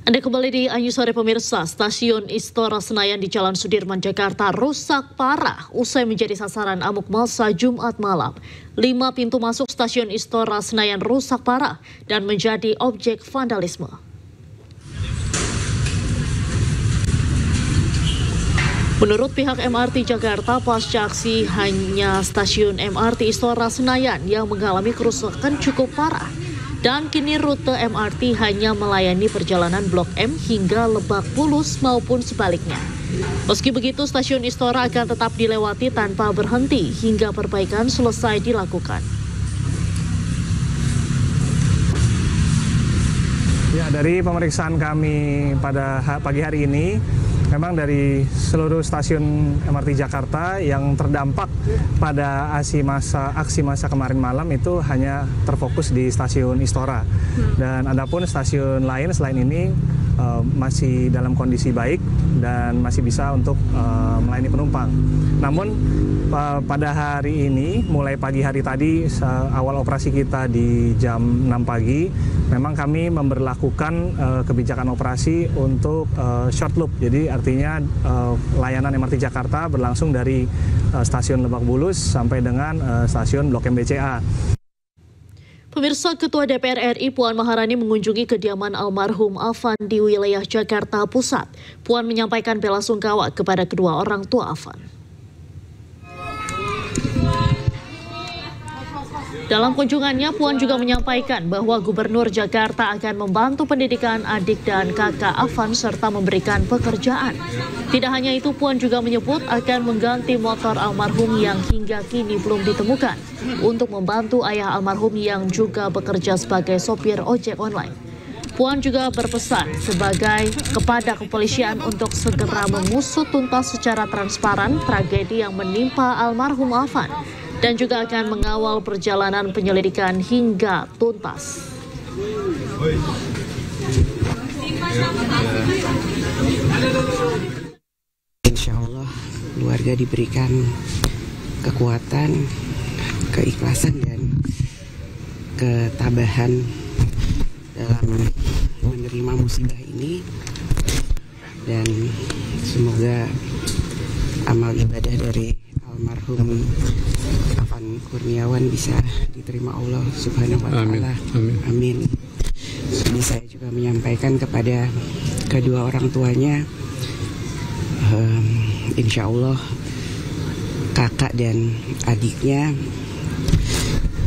Anda kembali di Anju Sore pemirsa. Stasiun Istora Senayan di Jalan Sudirman, Jakarta rusak parah usai menjadi sasaran amuk massa Jumat malam. 5 pintu masuk stasiun Istora Senayan rusak parah dan menjadi objek vandalisme. Menurut pihak MRT Jakarta, pasca aksi hanya stasiun MRT Istora Senayan yang mengalami kerusakan cukup parah. Dan kini rute MRT hanya melayani perjalanan Blok M hingga Lebak Bulus maupun sebaliknya. Meski begitu, stasiun Istora akan tetap dilewati tanpa berhenti hingga perbaikan selesai dilakukan. Ya, dari pemeriksaan kami pada pagi hari ini, memang dari seluruh stasiun MRT Jakarta yang terdampak pada aksi massa kemarin malam itu hanya terfokus di stasiun Istora. Dan adapun stasiun lain selain ini masih dalam kondisi baik dan masih bisa untuk melayani penumpang. Namun pada hari ini, mulai pagi hari tadi, awal operasi kita di jam 6 pagi, memang kami memberlakukan kebijakan operasi untuk short loop. Jadi artinya layanan MRT Jakarta berlangsung dari stasiun Lebak Bulus sampai dengan stasiun Blok M BCA. Pemirsa, Ketua DPR RI Puan Maharani mengunjungi kediaman almarhum Afan di wilayah Jakarta Pusat. Puan menyampaikan bela sungkawa kepada kedua orang tua Afan. Dalam kunjungannya, Puan juga menyampaikan bahwa Gubernur Jakarta akan membantu pendidikan adik dan kakak Afan serta memberikan pekerjaan. Tidak hanya itu, Puan juga menyebut akan mengganti motor almarhum yang hingga kini belum ditemukan untuk membantu ayah almarhum yang juga bekerja sebagai sopir ojek online. Puan juga berpesan kepada kepolisian untuk segera mengusut tuntas secara transparan tragedi yang menimpa almarhum Afan, dan juga akan mengawal perjalanan penyelidikan hingga tuntas. Insya Allah keluarga diberikan kekuatan, keikhlasan dan ketabahan dalam menerima musibah ini, dan semoga amal ibadah dari almarhum Afan Kurniawan bisa diterima Allah Subhanahu wa Ta'ala. Amin. Jadi saya juga menyampaikan kepada kedua orang tuanya, insya Allah kakak dan adiknya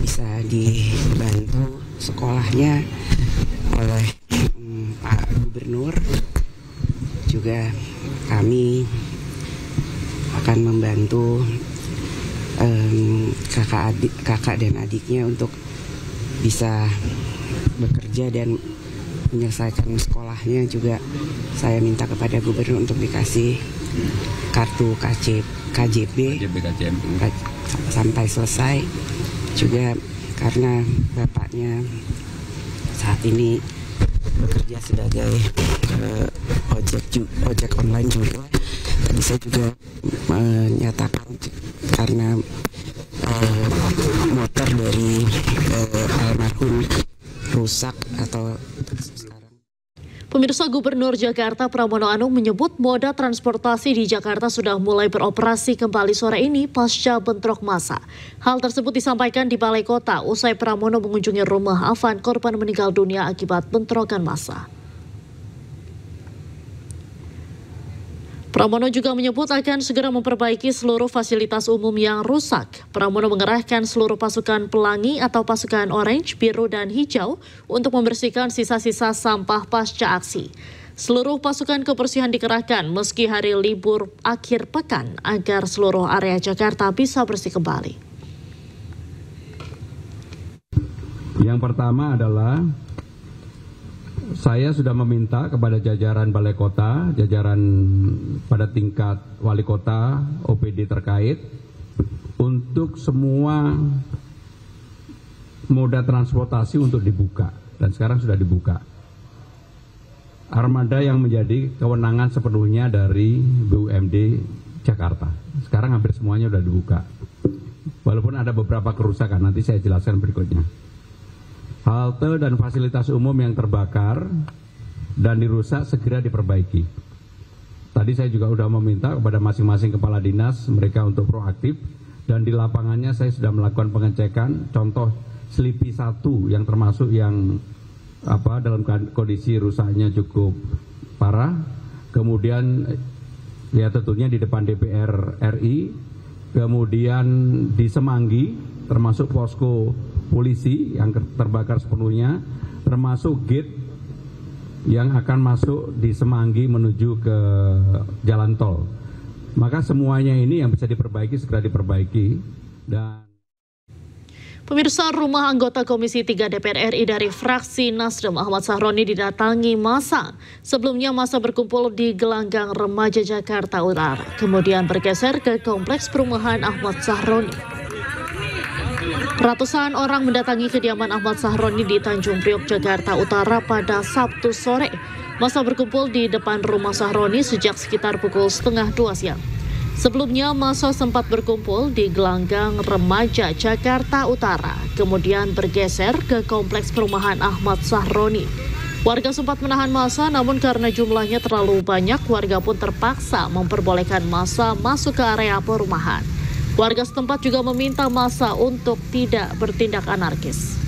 bisa dibantu sekolahnya oleh Pak Gubernur. Juga kami akan membantu kakak dan adiknya untuk bisa bekerja dan menyelesaikan sekolahnya. Juga saya minta kepada Gubernur untuk dikasih kartu KJP sampai selesai. Juga karena bapaknya saat ini bekerja sebagai ojek online juga. Tadi saya juga menyatakan karena motor dari almarhum rusak atau sekarang. Pemirsa, Gubernur Jakarta Pramono Anung menyebut moda transportasi di Jakarta sudah mulai beroperasi kembali sore ini pasca bentrok massa. Hal tersebut disampaikan di Balai Kota usai Pramono mengunjungi rumah Afan, korban meninggal dunia akibat bentrokan massa. Pramono juga menyebut akan segera memperbaiki seluruh fasilitas umum yang rusak. Pramono mengerahkan seluruh pasukan pelangi atau pasukan orange, biru, dan hijau untuk membersihkan sisa-sisa sampah pasca aksi. Seluruh pasukan kebersihan dikerahkan meski hari libur akhir pekan agar seluruh area Jakarta bisa bersih kembali. Yang pertama adalah saya sudah meminta kepada jajaran Balai Kota, jajaran pada tingkat Wali Kota, OPD terkait, untuk semua moda transportasi untuk dibuka, dan sekarang sudah dibuka. Armada yang menjadi kewenangan sepenuhnya dari BUMD Jakarta. Sekarang hampir semuanya sudah dibuka. Walaupun ada beberapa kerusakan, nanti saya jelaskan berikutnya. Halte dan fasilitas umum yang terbakar dan dirusak segera diperbaiki. Tadi saya juga sudah meminta kepada masing-masing kepala dinas mereka untuk proaktif, dan di lapangannya saya sudah melakukan pengecekan. Contoh Selipi 1 yang termasuk yang dalam kondisi rusaknya cukup parah. Kemudian ya tentunya di depan DPR RI, kemudian di Semanggi termasuk posko polisi yang terbakar sepenuhnya, termasuk gate yang akan masuk di Semanggi menuju ke jalan tol. Maka semuanya ini yang bisa diperbaiki segera diperbaiki. Dan pemirsa, rumah anggota Komisi 3 DPR RI dari fraksi Nasdem Ahmad Sahroni didatangi massa. Sebelumnya massa berkumpul di Gelanggang Remaja Jakarta Utara, kemudian bergeser ke Kompleks Perumahan Ahmad Sahroni. Ratusan orang mendatangi kediaman Ahmad Sahroni di Tanjung Priok, Jakarta Utara pada Sabtu sore. Massa berkumpul di depan rumah Sahroni sejak sekitar pukul 1:30 siang. Sebelumnya massa sempat berkumpul di Gelanggang Remaja Jakarta Utara, kemudian bergeser ke Kompleks Perumahan Ahmad Sahroni. Warga sempat menahan massa, namun karena jumlahnya terlalu banyak, warga pun terpaksa memperbolehkan massa masuk ke area perumahan. Warga setempat juga meminta massa untuk tidak bertindak anarkis.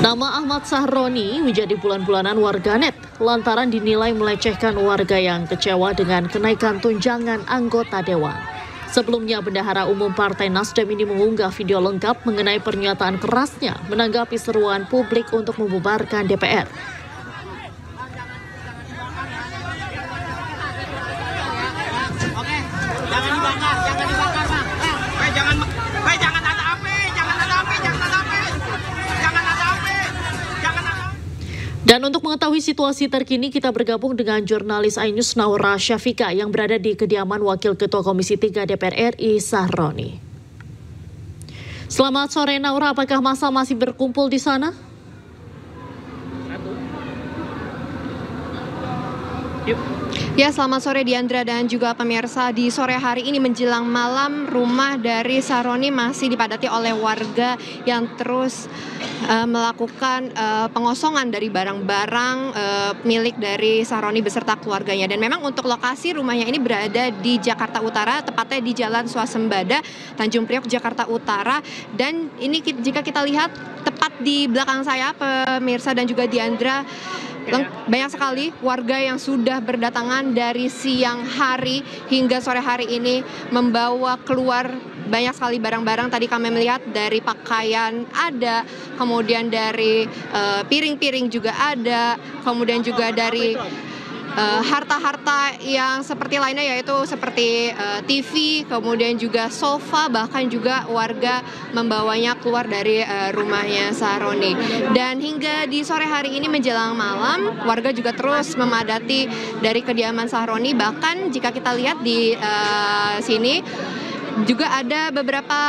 Nama Ahmad Sahroni menjadi bulan-bulanan warganet lantaran dinilai melecehkan warga yang kecewa dengan kenaikan tunjangan anggota dewan. Sebelumnya, Bendahara Umum Partai Nasdem ini mengunggah video lengkap mengenai pernyataan kerasnya menanggapi seruan publik untuk membubarkan DPR. Dan untuk mengetahui situasi terkini, kita bergabung dengan jurnalis iNews Naura Syafika yang berada di kediaman Wakil Ketua Komisi 3 DPR RI Sahroni. Selamat sore Naura, apakah massa masih berkumpul di sana? Ya, selamat sore Diandra dan juga pemirsa. Di sore hari ini menjelang malam, rumah dari Sahroni masih dipadati oleh warga yang terus melakukan pengosongan dari barang-barang milik dari Sahroni beserta keluarganya. Dan memang untuk lokasi rumahnya ini berada di Jakarta Utara, tepatnya di Jalan Swasembada, Tanjung Priok, Jakarta Utara. Dan ini jika kita lihat tepat di belakang saya, pemirsa dan juga Diandra, banyak sekali warga yang sudah berdatangan dari siang hari hingga sore hari ini membawa keluar banyak sekali barang-barang. Tadi kami melihat dari pakaian ada, kemudian dari piring-piring juga ada, kemudian juga dari harta-harta yang seperti lainnya, yaitu seperti TV, kemudian juga sofa, bahkan juga warga membawanya keluar dari rumahnya Sahroni. Dan hingga di sore hari ini menjelang malam, warga juga terus memadati dari kediaman Sahroni. Bahkan jika kita lihat di sini juga ada beberapa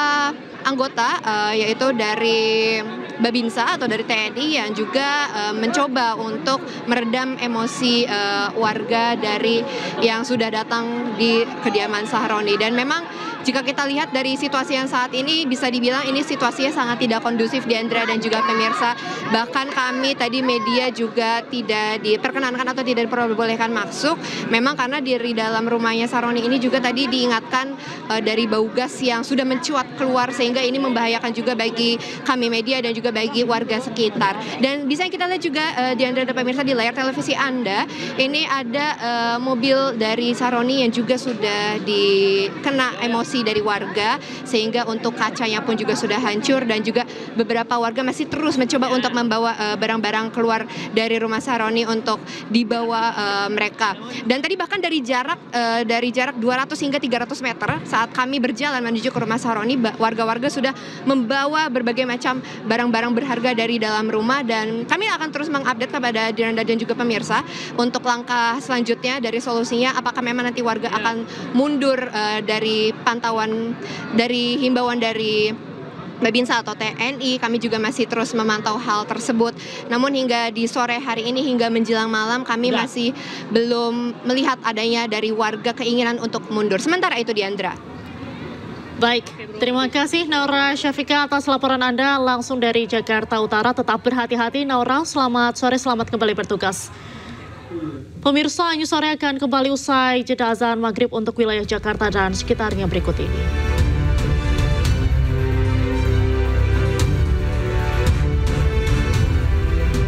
anggota yaitu dari Babinsa atau dari TNI yang juga mencoba untuk meredam emosi warga dari yang sudah datang di kediaman Sahroni. Dan memang jika kita lihat dari situasi yang saat ini, bisa dibilang ini situasinya sangat tidak kondusif, Diandra dan juga pemirsa. Bahkan kami tadi media juga tidak diperkenankan atau tidak diperbolehkan masuk. Memang karena dari dalam rumahnya Sahroni ini juga tadi diingatkan dari bau gas yang sudah mencuat keluar, sehingga ini membahayakan juga bagi kami media dan juga bagi warga sekitar. Dan bisa kita lihat juga Diandra dan pemirsa di layar televisi Anda, ini ada mobil dari Sahroni yang juga sudah dikena emosi dari warga, sehingga untuk kacanya pun juga sudah hancur, dan juga beberapa warga masih terus mencoba untuk membawa barang-barang keluar dari rumah Sahroni untuk dibawa mereka. Dan tadi bahkan dari jarak 200 hingga 300 meter saat kami berjalan menuju ke rumah Sahroni, warga-warga sudah membawa berbagai macam barang-barang berharga dari dalam rumah. Dan kami akan terus mengupdate kepada Diandra dan juga pemirsa untuk langkah selanjutnya dari solusinya, apakah memang nanti warga akan mundur dari dari himbauan dari Babinsa atau TNI. Kami juga masih terus memantau hal tersebut. Namun hingga di sore hari ini hingga menjelang malam kami masih belum melihat adanya dari warga keinginan untuk mundur. Sementara itu, Diandra. Baik, terima kasih Naura Syafika atas laporan Anda langsung dari Jakarta Utara. Tetap berhati-hati Naura, selamat sore, selamat kembali bertugas. Pemirsa, News Sore akan kembali usai jeda azan maghrib untuk wilayah Jakarta dan sekitarnya berikut ini.